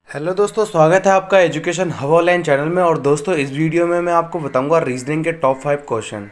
Hello दोस्तों, स्वागत है आपका एजुकेशन हब ऑनलाइन चैनल में। और दोस्तों, इस वीडियो में मैं आपको बताऊंगा रीजनिंग के टॉप 5 क्वेश्चन।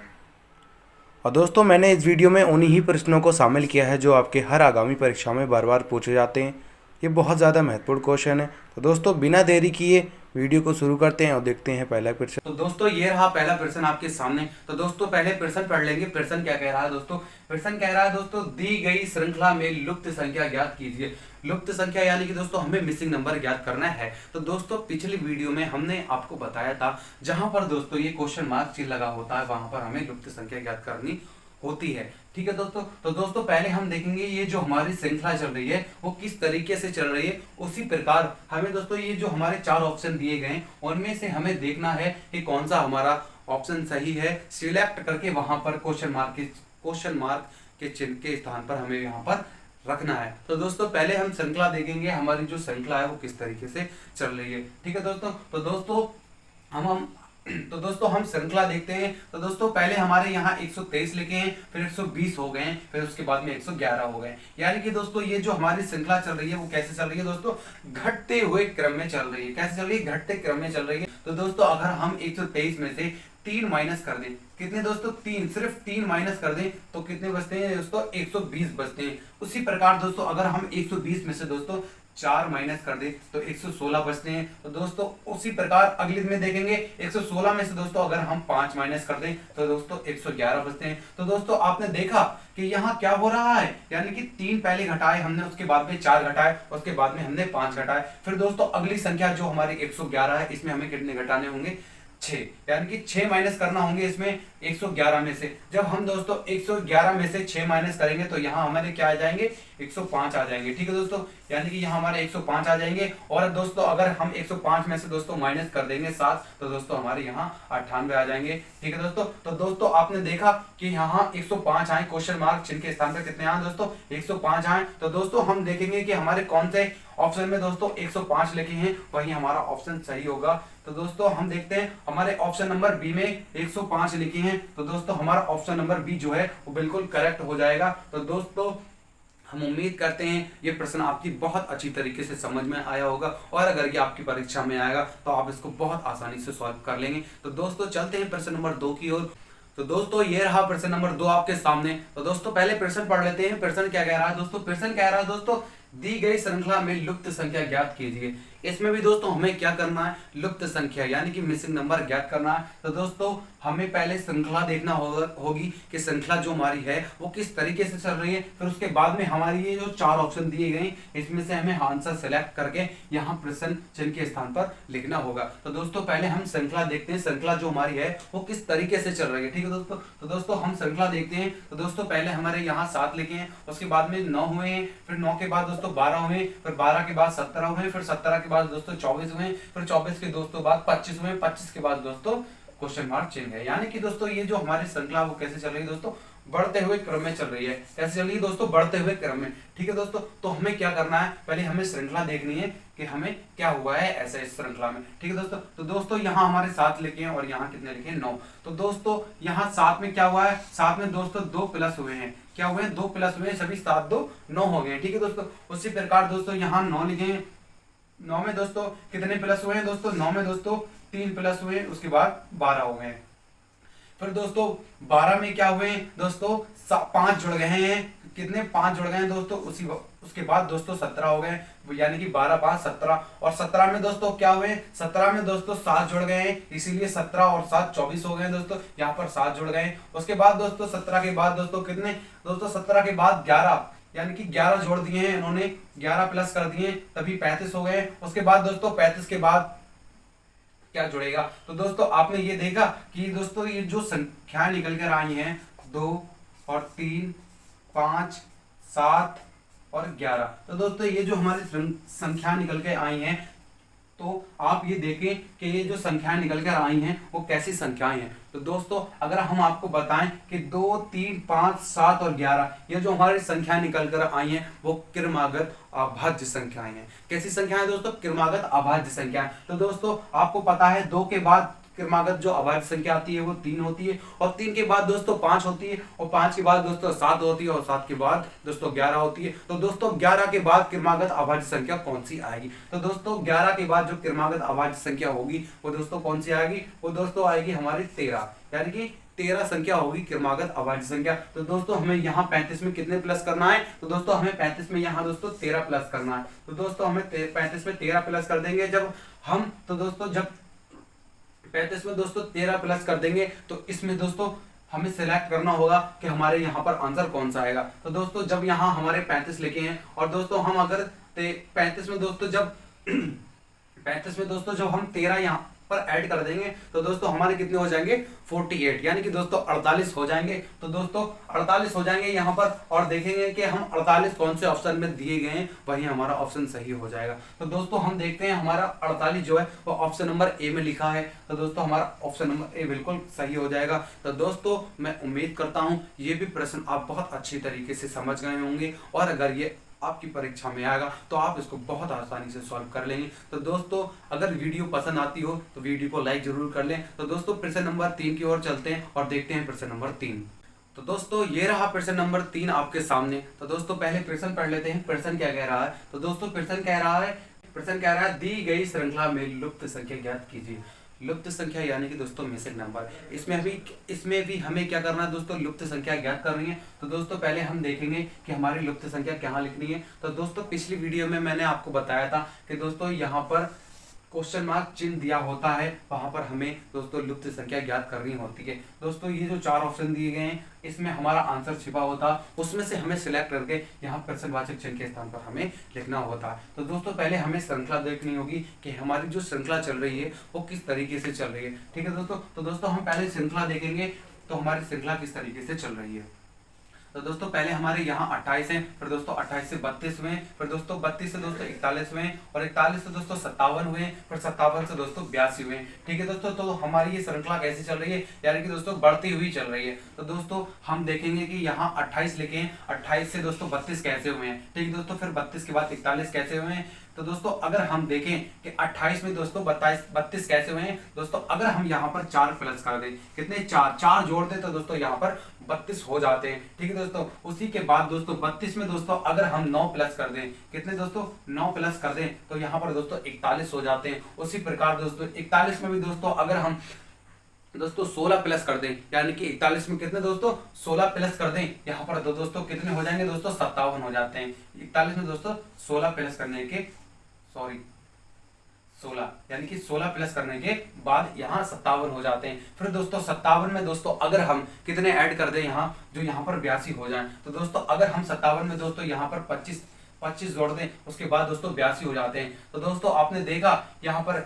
और दोस्तों, मैंने इस वीडियो में उन्हीं ही प्रश्नों को शामिल किया है जो आपके हर आगामी परीक्षा में बार बार पूछे जाते हैं। ये बहुत ज़्यादा महत्वपूर्ण क्वेश्चन है। तो दोस्तों, बिना देरी किए वीडियो को शुरू करते हैं और देखते हैं पहला प्रश्न। तो दोस्तों, ये रहा पहला प्रश्न आपके सामने। तो दोस्तों, पहले प्रश्न पढ़ लेंगे। प्रश्न क्या कह रहा है दोस्तों? प्रश्न कह रहा है दोस्तों, दी गई श्रृंखला में लुप्त संख्या ज्ञात कीजिए। लुप्त संख्या यानी कि दोस्तों हमें मिसिंग नंबर ज्ञात करना है। तो दोस्तों, पिछली वीडियो में हमने आपको बताया था, जहां पर दोस्तों ये क्वेश्चन मार्क चिन्ह लगा होता है वहां पर हमें लुप्त संख्या ज्ञात करनी होती है। ठीक है दोस्तों। तो दोस्तों, पहले हम देखेंगे ये जो हमारी श्रृंखला चल रही है वो किस तरीके से चल रही है। उसी प्रकार हमें दोस्तों ये जो हमारे 4 ऑप्शन दिए गए हैं उनमें से हमें देखना है कि कौन सा हमारा ऑप्शन सही है। सिलेक्ट करके वहां पर क्वेश्चन मार्क के चिन्ह के स्थान पर हमें यहाँ पर रखना है। तो दोस्तों, पहले हम श्रृंखला देखेंगे, हमारी जो श्रृंखला है वो किस तरीके से चल रही है। ठीक है दोस्तों। तो दोस्तों हम श्रृंखला देखते हैं। तो दोस्तों, पहले हमारे यहाँ 123 लिखे हैं, फिर 120 हो गए हैं, फिर उसके बाद में 111 हो गए। यानी कि दोस्तों ये जो हमारी श्रृंखला चल रही है वो कैसे चल रही है दोस्तों? घटते हुए क्रम में चल रही है। कैसे चल रही है? घटते क्रम में चल रही है। तो दोस्तों, अगर हम 123 में से 3 माइनस कर दें, कितने दोस्तों? 3, सिर्फ 3 माइनस कर दें तो कितने बचते हैं दोस्तों? 120 बचते हैं। उसी प्रकार दोस्तों, अगर हम 120 में से दोस्तों 4 माइनस कर दे तो 116 बचते हैं। तो दोस्तों, उसी प्रकार अगली में देखेंगे, 116 में से दोस्तों अगर हम 5 माइनस कर दें तो दोस्तों 111 बचते हैं। तो दोस्तों, आपने देखा कि यहाँ क्या हो रहा है, यानी कि 3 पहले घटाए हमने, उसके बाद में 4 घटाए, उसके बाद में हमने 5 घटाए। फिर दोस्तों अगली संख्या जो हमारी 111 है, इसमें हमें कितने घटाने होंगे? 6, यानी कि 6 माइनस करना होंगे इसमें 111 में से। जब हम दोस्तों 111 में से 6 माइनस करेंगे तो यहाँ हमारे क्या आ जाएंगे? 105 आ जाएंगे। ठीक है दोस्तों, यानी कि यहाँ हमारे 105 आ जाएंगे। और दोस्तों अगर हम 105 में से दोस्तों माइनस कर देंगे 7 तो दोस्तों हमारे यहाँ 98 आ जाएंगे। ठीक है दोस्तों। तो दोस्तों आपने देखा कि यहाँ 105 आए, क्वेश्चन मार्क चिन्ह के स्थान पर कितने आए दोस्तों? 105 आए। तो दोस्तों हम देखेंगे कि हमारे कौन से ऑप्शन में दोस्तों 105 लिखे हैं, वही हमारा ऑप्शन सही होगा। तो दोस्तों हम देखते हैं, हमारे ऑप्शन नंबर बी में 105 लिखे हैं। तो दोस्तों हमारा ऑप्शन नंबर बी जो है वो बिल्कुल करेक्ट हो जाएगा। तो दोस्तों हम उम्मीद करते हैं ये प्रश्न आपकी बहुत अच्छी तरीके से समझ में आया होगा, और अगर ये आपकी परीक्षा में आएगा तो आप इसको बहुत आसानी से सॉल्व कर लेंगे। तो दोस्तों चलते हैं प्रश्न नंबर 2 की ओर। तो दोस्तों ये रहा प्रश्न नंबर 2 आपके सामने। तो दोस्तों पहले प्रश्न पढ़ लेते हैं। प्रश्न क्या कह रहा है दोस्तों? प्रश्न कह रहा है दोस्तों, दी गई श्रृंखला में लुप्त संख्या ज्ञात कीजिए। इसमें भी दोस्तों हमें क्या करना है? लुप्त संख्या यानी कि मिसिंग नंबर ज्ञात करना है। तो दोस्तों हमें पहले श्रृंखला देखना होगी कि श्रृंखला जो हमारी है वो किस तरीके से चल रही है। फिर उसके बाद में हमारी ये जो 4 ऑप्शन दिए गए इसमें से हमें आंसर सेलेक्ट करके यहाँ प्रश्न चिन्ह के स्थान पर लिखना होगा। तो दोस्तों पहले हम श्रृंखला देखते हैं, श्रृंखला जो हमारी है वो किस तरीके से चल रही है। ठीक है दोस्तों। तो दोस्तों हम श्रृंखला देखते हैं। तो दोस्तों पहले हमारे यहाँ 7 लिखे हैं, उसके बाद में 9 हुए हैं, फिर 9 के बाद दोस्तों 12 हुए, फिर 12 के बाद 17 हुए, फिर 17 के बाद दोस्तों 24 हुए, फिर 24 के दोस्तों बाद 25 हुए, 25 के बाद दोस्तों क्वेश्चन मार्क चिन्ह है। यानी कि दोस्तों ये जो हमारी श्रृंखला वो कैसे चल रही है दोस्तों? बढ़ते हुए क्रम में चल रही है। कैसे चल रही है दोस्तों? बढ़ते हुए क्रम में। ठीक है दोस्तों। तो हमें क्या करना है? पहले हमें श्रृंखला देखनी है कि हमें क्या हुआ है ऐसे इस श्रृंखला में। ठीक है दोस्तों। तो दोस्तों यहाँ हमारे 7 लिखे हैं और यहाँ कितने लिखे हैं? 9। तो दोस्तों यहाँ 7 में क्या हुआ है? 7 में दोस्तों 2 प्लस हुए हैं। क्या हुए हैं? 2 प्लस हुए हैं, सभी 7 2 9 हो गए। ठीक है दोस्तों। उसी प्रकार दोस्तों यहाँ 9 लिखे हैं। 9 में दोस्तों कितने प्लस हुए हैं दोस्तों? 9 में दोस्तों 3 प्लस हुए, उसके बाद 12 हो गए। फिर दोस्तों 12 में क्या हुए दोस्तों? 5 जुड़ गए हैं। कितने? 5 जुड़ गए हैं दोस्तों। उसके बाद दोस्तों 17 हो गए, यानी कि 12 5 17। और 17 में दोस्तों क्या हुए? 17 में दोस्तों 7 जुड़ गए हैं, इसीलिए 17 और 7 24 हो गए दोस्तों। यहाँ पर 7 जुड़ गए। उसके बाद दोस्तों 17 के बाद दोस्तों कितने? दोस्तों 17 के बाद 11, यानी कि 11 जोड़ दिए हैं इन्होंने, 11 प्लस कर दिए तभी 35 हो गए। उसके बाद दोस्तों 35 के बाद क्या जुड़ेगा? तो दोस्तों आपने ये देखा कि दोस्तों ये जो संख्याएं निकल कर आई हैं 2 और 3 5 7 और 11, तो दोस्तों ये जो हमारी संख्या निकल के आई हैं, तो आप ये देखें कि ये जो संख्याएं निकल कर आई हैं वो कैसी संख्याएं हैं। तो दोस्तों अगर हम आपको बताएं कि 2 3 5 7 और 11 ये जो हमारी संख्याएं निकल कर आई हैं वो क्रमागत अभाज्य संख्याएं हैं। कैसी संख्याएं दोस्तों? क्रमागत अभाज्य संख्याएं। तो दोस्तों आपको पता है 2 के बाद क्रमागत जो अभाज्य संख्या आती है वो 3 होती है, और 3 के बाद दोस्तों 5 होती है, और 5 के बाद दोस्तों 7 होती है, और 7 के बाद दोस्तों 11 होती है। तो दोस्तों 11 के बाद क्रमागत अभाज्य संख्या कौन सी आएगी? तो दोस्तों 11 के बाद जो क्रमागत अभाज्य संख्या होगी वो दोस्तों कौन सी आएगी? वो दोस्तों आएगी हमारी 13, यानी कि 13 संख्या होगी क्रमागत अभाज्य संख्या। तो दोस्तों हमें यहाँ 35 में कितने प्लस करना है? तो दोस्तों हमें 35 में यहाँ दोस्तों 13 प्लस करना है। तो दोस्तों हमें 35 में 13 प्लस कर देंगे जब हम, तो दोस्तों जब 35 में दोस्तों 13 प्लस कर देंगे तो इसमें दोस्तों हमें सिलेक्ट करना होगा कि हमारे यहाँ पर आंसर कौन सा आएगा। तो दोस्तों जब यहाँ हमारे 35 लिखे हैं, और दोस्तों हम अगर 35 में दोस्तों जब 35 में दोस्तों जब हम 13 यहाँ पर ऐड कर देंगे तो दोस्तों हमारे कितने हो जाएंगे? 48, यानी कि दोस्तों 48 हो जाएंगे। तो दोस्तों 48 हो जाएंगे यहाँ पर, और देखेंगे कि हम 48 कौन से ऑप्शन में दिए गए हैं, वही हमारा ऑप्शन सही हो जाएगा। तो दोस्तों हम देखते हैं हमारा 48 जो है वो ऑप्शन नंबर ए में लिखा है। तो दोस्तों हमारा ऑप्शन नंबर ए बिल्कुल सही हो जाएगा। तो दोस्तों मैं उम्मीद करता हूँ ये भी प्रश्न आप बहुत अच्छी तरीके से समझ गए होंगे, और अगर ये आपकी परीक्षा में आएगा तो आप इसको बहुत आसानी से सॉल्व कर लेंगे। तो दोस्तों अगर वीडियो पसंद आती हो तो वीडियो को लाइक जरूर कर लें। तो दोस्तों प्रश्न नंबर 3 की ओर चलते हैं और देखते हैं प्रश्न नंबर 3। तो दोस्तों ये रहा प्रश्न नंबर 3 आपके सामने। तो दोस्तों पहले प्रश्न पढ़ लेते हैं, प्रश्न क्या कह रहा है। तो दोस्तों प्रश्न कह रहा है दी गई श्रृंखला में लुप्त संख्या ज्ञात कीजिए। लुप्त संख्या यानी कि दोस्तों मिसिंग नंबर, इसमें भी हमें क्या करना है दोस्तों? लुप्त संख्या ज्ञात करनी है। तो दोस्तों पहले हम देखेंगे कि हमारी लुप्त संख्या कहाँ लिखनी है। तो दोस्तों पिछली वीडियो में मैंने आपको बताया था कि दोस्तों यहाँ पर क्वेश्चन मार्क चिन्ह दिया होता है, वहां पर हमें दोस्तों लुप्त संख्या ज्ञात करनी होती है। दोस्तों ये जो 4 ऑप्शन दिए गए हैं इसमें हमारा आंसर छिपा होता है, उसमें से हमें सिलेक्ट करके यहाँ प्रश्नवाचक चिन्ह के स्थान पर हमें लिखना होता है। तो दोस्तों पहले हमें श्रृंखला देखनी होगी कि हमारी जो श्रृंखला चल रही है वो किस तरीके से चल रही है। ठीक है दोस्तों, तो दोस्तों हम पहले श्रृंखला देखेंगे तो हमारी श्रृंखला किस तरीके से चल रही है। तो दोस्तों पहले हमारे यहाँ 28 हैं, फिर दोस्तों 28 से 32 हुए, फिर दोस्तों 32 से दोस्तों 41 हुए, और 41 से दोस्तों 57 हुए, फिर 57 से दोस्तों 82 हुए। ठीक है दोस्तों, तो हमारी ये श्रृंखला कैसे चल रही है, यानी कि दोस्तों बढ़ती हुई चल रही है। तो दोस्तों हम देखेंगे कि यहाँ 28 लिखे हैं, 28 से दोस्तों 32 कैसे हुए हैं। ठीक है दोस्तों, फिर 32 के बाद 41 कैसे हुए हैं। तो दोस्तों अगर हम देखें कि 28 में दोस्तों 32 कैसे हुए हैं दोस्तों, अगर हम यहाँ पर 4 प्लस कर दें, कितने 4 जोड़ दें तो दोस्तों यहाँ पर 32 हो जाते हैं। ठीक है दोस्तों, उसी के बाद दोस्तों 32 में दोस्तों अगर हम 9 प्लस कर दें, कितने दोस्तों 9 प्लस कर दें तो यहाँ पर दोस्तों 41 हो जाते हैं। उसी प्रकार दोस्तों 41 में भी दोस्तों अगर हम दोस्तों 16 प्लस कर दें, यानी कि 41 में कितने दोस्तों 16 प्लस कर दें, यहाँ पर दोस्तों कितने हो जाएंगे दोस्तों 57 हो जाते हैं। 41 में दोस्तों 16 प्लस करने के 16 यानी कि 16 प्लस करने के बाद यहाँ 57 हो जाते हैं। फिर दोस्तों 57 में दोस्तों अगर हम कितने ऐड कर दें, यहाँ जो यहाँ पर 82 हो जाए, तो दोस्तों अगर हम 57 में दोस्तों यहाँ पर 25 जोड़ दें, उसके बाद दोस्तों 82 हो जाते हैं। तो दोस्तों आपने देखा यहाँ पर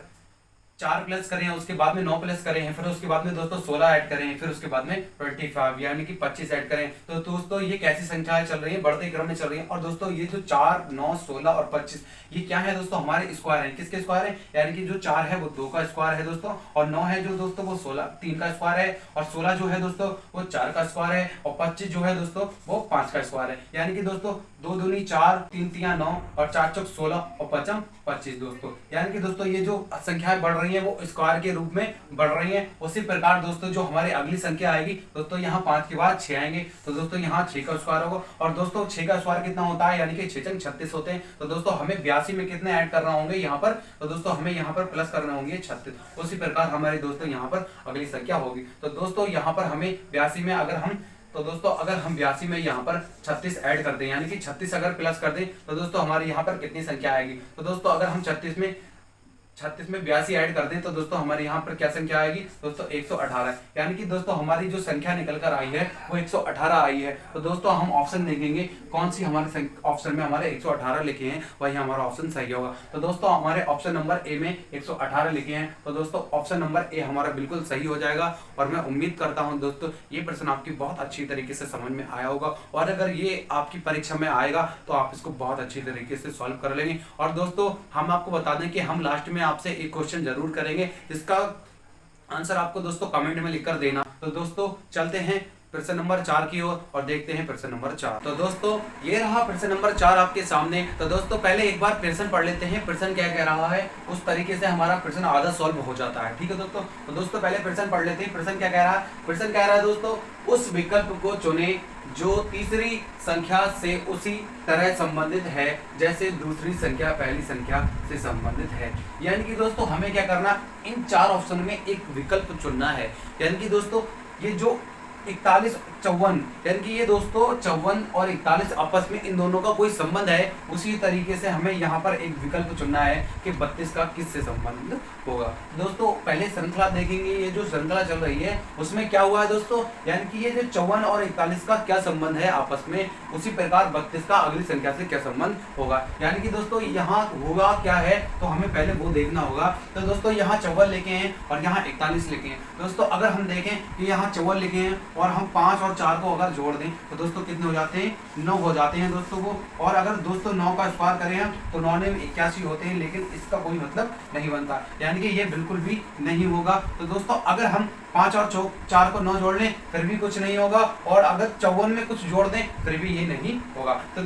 4 प्लस करें, उसके बाद में 9 प्लस करें हैं, फिर उसके बाद में दोस्तों 16 ऐड करें हैं, फिर उसके बाद में 25 यानी कि 25 ऐड करें। तो दोस्तों ये कैसी संख्याएं चल रही है, बढ़ते क्रम में चल रही है। और दोस्तों ये जो 4, 9, 16 और 25 ये क्या है दोस्तों हमारे स्क्वायर है। किसके स्क्वायर है, यानी कि जो 4 है वो 2 का स्क्वायर है दोस्तों, और 9 है जो दोस्तों वो 3 का स्क्वायर है, और 16 जो है दोस्तों वो 4 का स्क्वायर है, और 25 जो है दोस्तों वो 5 का स्क्वायर है। यानी कि दोस्तों 2 दूनी 4, 3 तिया 9 और 4 चौक 16 और 5 25 दोस्तों, यानी कि दोस्तों ये जो संख्याएं बढ़ रही हैं वो स्क्वायर के रूप में बढ़ रही हैं। उसी प्रकार दोस्तों जो हमारी अगली संख्या आएगी दोस्तों यहाँ 5 के बाद 6 आएंगे, तो दोस्तों यहाँ 6 का स्क्वायर होगा, और दोस्तों 6 का स्क्वायर कितना होता है, यानी कि 6 चंग 36 होते हैं। तो दोस्तों हमें 82 में कितने ऐड करना होंगे यहाँ पर, तो दोस्तों हमें यहाँ पर प्लस करना होंगे 36। उसी प्रकार हमारे दोस्तों यहाँ पर अगली संख्या होगी। तो दोस्तों यहाँ पर हमें 82 में अगर हम 82 में यहाँ पर 36 ऐड कर दें, यानी कि 36 अगर प्लस कर दें तो दोस्तों हमारे यहाँ पर कितनी संख्या आएगी। तो दोस्तों अगर हम 36 में 82 ऐड कर दें तो दोस्तों हमारे यहाँ पर क्या संख्या आएगी दोस्तों 118, यानी कि दोस्तों हमारी जो संख्या निकल कर आई है वो 118 आई है। तो दोस्तों हम ऑप्शन देखेंगे कौन सी हमारे ऑप्शन में हमारे 118 लिखे हैं वही हमारा ऑप्शन सही होगा। तो दोस्तों हमारे ऑप्शन नंबर ए में 118 लिखे हैं, तो दोस्तों ऑप्शन नंबर ए हमारा बिल्कुल सही हो जाएगा। और मैं उम्मीद करता हूँ दोस्तों ये प्रश्न आपकी बहुत अच्छी तरीके से समझ में आया होगा, और अगर ये आपकी परीक्षा में आएगा तो आप इसको बहुत अच्छी तरीके से सॉल्व कर लेंगे। और दोस्तों हम आपको बता दें कि हम लास्ट में आपसे एक क्वेश्चन जरूर करेंगे, जिसका आंसर आपको दोस्तों कमेंट में लिखकर देना। तो दोस्तों चलते हैं प्रश्न नंबर 4 की ओर और देखते हैं प्रश्न नंबर 4। तो दोस्तों ये रहा प्रश्न नंबर 4 आपके सामने। तो दोस्तों पहले एक बार प्रश्न पढ़ लेते हैं, प्रश्न क्या कह रहा है, उस तरीके से हमारा प्रश्न आधा सॉल्व हो जाता है। ठीक है दोस्तों, तो दोस्तों पहले प्रश्न पढ़ लेते हैं। प्रश्न क्या कह रहा है, प्रश्न कह रहा है दोस्तों, उस विकल्प को चुने जो तीसरी संख्या से उसी तरह संबंधित है जैसे दूसरी संख्या पहली संख्या से संबंधित है। यानी कि दोस्तों हमें क्या करना, इन 4 ऑप्शन में एक विकल्प चुनना है। यानी कि दोस्तों ये जो 41 54, यानी कि ये दोस्तों 54 और 41 आपस में इन दोनों का कोई संबंध है, उसी तरीके से हमें यहाँ पर एक विकल्प चुनना है कि 32 का किससे संबंध होगा। दोस्तों पहले श्रृंखला देखेंगे, ये जो श्रृंखला चल रही है उसमें क्या हुआ है दोस्तों, यानी कि ये जो 54 और 41 का क्या संबंध है आपस में, उसी प्रकार 32 का अगली संख्या से क्या संबंध होगा। यानी कि दोस्तों यहाँ होगा क्या है, तो हमें पहले वो देखना होगा। तो दोस्तों यहाँ 54 लिखे हैं और यहाँ 41 लिखे हैं। दोस्तों अगर हम देखें कि यहाँ 54 लिखे हैं और हम 5 और 4 को अगर जोड़ दें तो दोस्तों कितने हो जाते हैं, 9 हो जाते हैं दोस्तों वो। और अगर दोस्तों 9 का स्क्वायर करें हम तो 9 में 81 होते हैं, लेकिन इसका कोई मतलब नहीं बनता, यानी कि ये बिल्कुल भी नहीं होगा। तो दोस्तों अगर हम 5 और 4 को 9 जोड़ लें फिर भी कुछ नहीं होगा, और अगर 54 में कुछ जोड़ दें फिर भी ये नहीं होगा। तो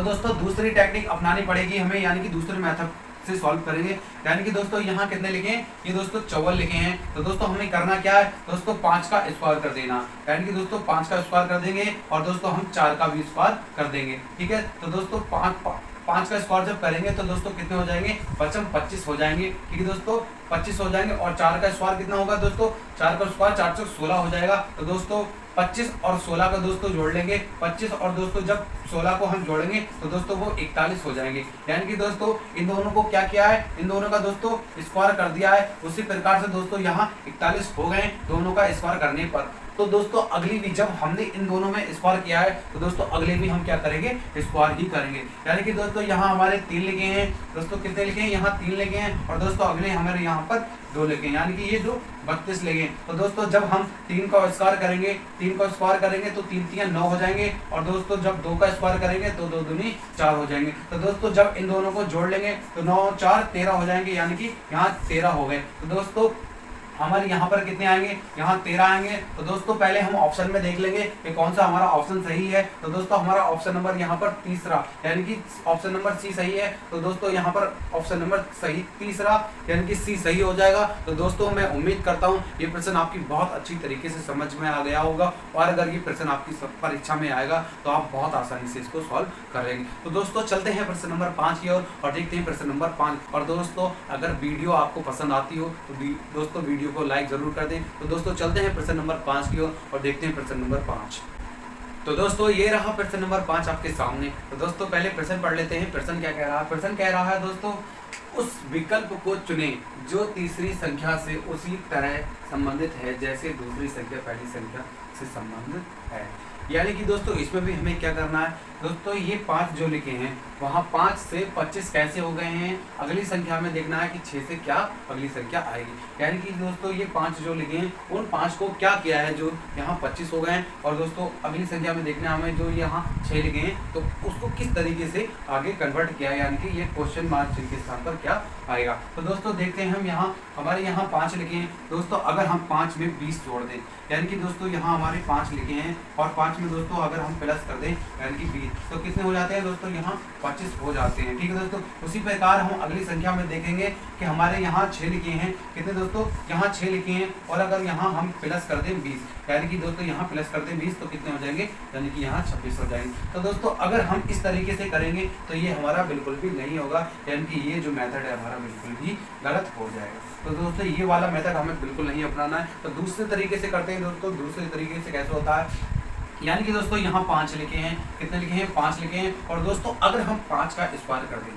दोस्तों दूसरी टेक्निक अपनानी पड़ेगी हमें, यानी कि दूसरे मेथड से सॉल्व करेंगे। यानी कि दोस्तों यहाँ कितने लिखे हैं, ये दोस्तों 54 लिखे हैं। तो दोस्तों हमें करना क्या है दोस्तों, 5 का स्क्वायर कर देना, यानी कि दोस्तों 5 का स्क्वायर कर देंगे और दोस्तों हम 4 का भी स्क्वायर कर देंगे। ठीक है, तो दोस्तों 5 का स्क्वायर जब करेंगे तो दोस्तों कितने हो जाएंगे, 25 हो जाएंगे। ठीक है दोस्तों 25 हो जाएंगे, और 4 का स्क्वायर कितना होगा दोस्तों, 4 का स्क्वायर 4 से 16 हो जाएगा। तो दोस्तों 25 और 16 का दोस्तों जोड़ लेंगे, 25 और दोस्तों जब 16 को हम जोड़ेंगे तो दोस्तों वो 41 हो जाएंगे। यानी कि दोस्तों इन दोनों को क्या किया है, इन दोनों का दोस्तों स्क्वायर कर दिया है, उसी प्रकार से दोस्तों यहाँ 41 हो गए दोनों का स्क्वायर करने पर। तो दोस्तों अगली भी जब हमने इन दोनों में स्क्वायर किया है तो दोस्तों अगले भी हम क्या करेंगे, स्क्वायर ही करेंगे। यानी कि दोस्तों यहाँ हमारे 3 लिखे हैं, दोस्तों कितने लिखे हैं, यहाँ 3 लिखे हैं, और दोस्तों अगले हमारे यहाँ पर 2 लिखे हैं, यानी कि ये जो 32 लिखे हैं। तो दोस्तों जब हम 3 का स्क्वायर करेंगे, 3 का स्क्वायर करेंगे तो 3 3 9 हो जाएंगे, और दोस्तों जब 2 का स्क्वायर करेंगे तो 2 दूनी 4 हो जाएंगे। तो दोस्तों जब इन दोनों को जोड़ लेंगे तो 9 4 13 हो जाएंगे, यानी कि यहाँ 13 हो गए। तो दोस्तों हमारे यहाँ पर कितने आएंगे, यहाँ 13 आएंगे। तो दोस्तों पहले हम ऑप्शन में देख लेंगे कि कौन सा हमारा ऑप्शन सही है। तो दोस्तों हमारा ऑप्शन नंबर यहाँ पर तीसरा, यानी कि ऑप्शन नंबर सी सही है। तो दोस्तों यहाँ पर ऑप्शन नंबर सही तीसरा यानी कि सी सही हो जाएगा। तो दोस्तों मैं उम्मीद करता हूँ ये प्रश्न आपकी बहुत अच्छी तरीके से समझ में आ गया होगा, और अगर ये प्रश्न आपकी परीक्षा में आएगा तो आप बहुत आसानी से इसको सॉल्व करेंगे। तो दोस्तों चलते हैं प्रश्न नंबर 5 की ओर और देखते हैं प्रश्न नंबर 5। और दोस्तों अगर वीडियो आपको पसंद आती हो तो दोस्तों वीडियो को लाइक जरूर कर दें। तो दोस्तों चलते हैं प्रश्न नंबर 5 की ओर और देखते हैं प्रश्न नंबर 5। तो दोस्तों ये रहा प्रश्न नंबर 5 आपके सामने। तो दोस्तों पहले प्रश्न पढ़ लेते हैं, प्रश्न क्या कह रहा है। प्रश्न कह रहा है दोस्तों, उस विकल्प को चुनें जो तीसरी संख्या से उसी तरह संबंधित है जैसे दूसरी संख्या पहली संख्या से संबंधित है। यानी कि दोस्तों इसमें भी हमें क्या करना है दोस्तों, ये 5 जो लिखे हैं वहाँ 5 से 25 कैसे हो गए हैं, अगली संख्या में देखना है कि 6 से क्या अगली संख्या आएगी। यानी कि दोस्तों ये 5 जो लिखे हैं उन 5 को क्या किया है जो यहाँ 25 हो गए हैं, और दोस्तों अगली संख्या में देखना हमें जो यहाँ 6 लिखे हैं तो उसको किस तरीके से आगे कन्वर्ट किया है, यानी कि ये क्वेश्चन मार्क चिन्ह के स्थान पर क्या आएगा। तो दोस्तों देखते हैं हम यहाँ हमारे यहाँ 5 लिखे हैं दोस्तों, अगर हम 5 में 20 जोड़ दें, यानी कि दोस्तों यहाँ हमारे 5 लिखे हैं और 5 में दोस्तों अगर हम प्लस कर दें यानी कि 20 तो कितने हो जाते हैं दोस्तों, यहाँ 25 हो जाते हैं। ठीक है दोस्तों, उसी प्रकार हम अगली संख्या में देखेंगे कि हमारे यहाँ 6 लिखे हैं, कितने दोस्तों यहाँ 6 लिखे हैं, और अगर यहाँ हम प्लस कर दें 20 यानी कि दोस्तों यहाँ प्लस कर दें 20 तो कितने हो जाएंगे, यानी कि यहाँ 26 हो जाएंगे। तो दोस्तों अगर हम इस तरीके से करेंगे तो ये हमारा बिल्कुल भी नहीं होगा, यानी कि ये जो मेथड है हमारा बिल्कुल भी गलत हो जाएगा। तो दोस्तों ये वाला मेथड हमें बिल्कुल नहीं अपनाना है। तो दूसरे तरीके से करते हैं दोस्तों, दूसरे तरीके से कैसे होता है, यानी कि दोस्तों यहाँ 5 लिखे हैं, कितने लिखे हैं 5 लिखे हैं, और दोस्तों अगर हम 5 का स्क्वायर कर दें,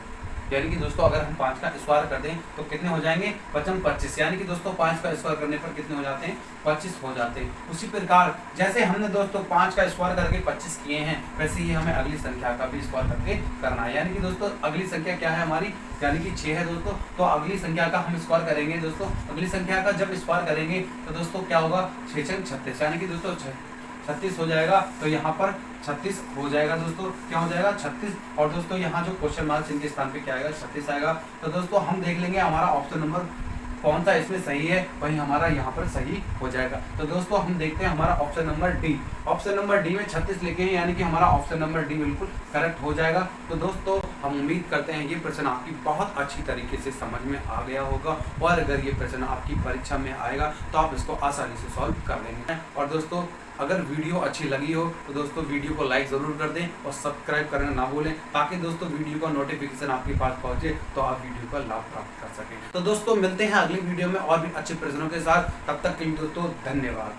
यानी कि दोस्तों अगर हम 5 का स्क्वायर कर दें तो कितने हो जाएंगे 25, यानी कि दोस्तों 5 का स्क्वायर करने पर कितने हो जाते हैं 25 हो जाते हैं। उसी प्रकार जैसे हमने दोस्तों 5 का स्क्वायर करके 25 किए हैं वैसे ही हमें अगली संख्या का भी स्क्वायर करके करना है। यानी कि दोस्तों अगली संख्या क्या है हमारी, यानी कि 6 है दोस्तों, तो अगली संख्या का हम स्क्वायर करेंगे दोस्तों, अगली संख्या का जब स्क्वायर करेंगे तो दोस्तों क्या होगा 6 6 36, यानी कि दोस्तों 36 हो जाएगा। तो यहाँ पर 36 हो जाएगा दोस्तों, क्या हो जाएगा 36, और दोस्तों यहाँ जो क्वेश्चन मार्क चिन्ह के स्थान पे क्या आएगा 36 आएगा। तो दोस्तों हम देख लेंगे हमारा ऑप्शन नंबर कौन सा इसमें सही है वही हमारा यहाँ पर सही हो जाएगा। तो दोस्तों हम देखते हैं हमारा option number D. Option number D में 36 लिखे हैं, यानी कि हमारा ऑप्शन नंबर डी बिल्कुल करेक्ट हो जाएगा। तो दोस्तों हम उम्मीद करते हैं ये प्रश्न आपकी बहुत अच्छी तरीके से समझ में आ गया होगा, और अगर ये प्रश्न आपकी परीक्षा में आएगा तो आप इसको आसानी से सॉल्व कर लेंगे। और दोस्तों अगर वीडियो अच्छी लगी हो तो दोस्तों वीडियो को लाइक ज़रूर कर दें और सब्सक्राइब करना ना भूलें, ताकि दोस्तों वीडियो का नोटिफिकेशन आपके पास पहुंचे तो आप वीडियो का लाभ प्राप्त कर सकें। तो दोस्तों मिलते हैं अगली वीडियो में और भी अच्छे प्रश्नों के साथ, तब तक के लिए दोस्तों धन्यवाद।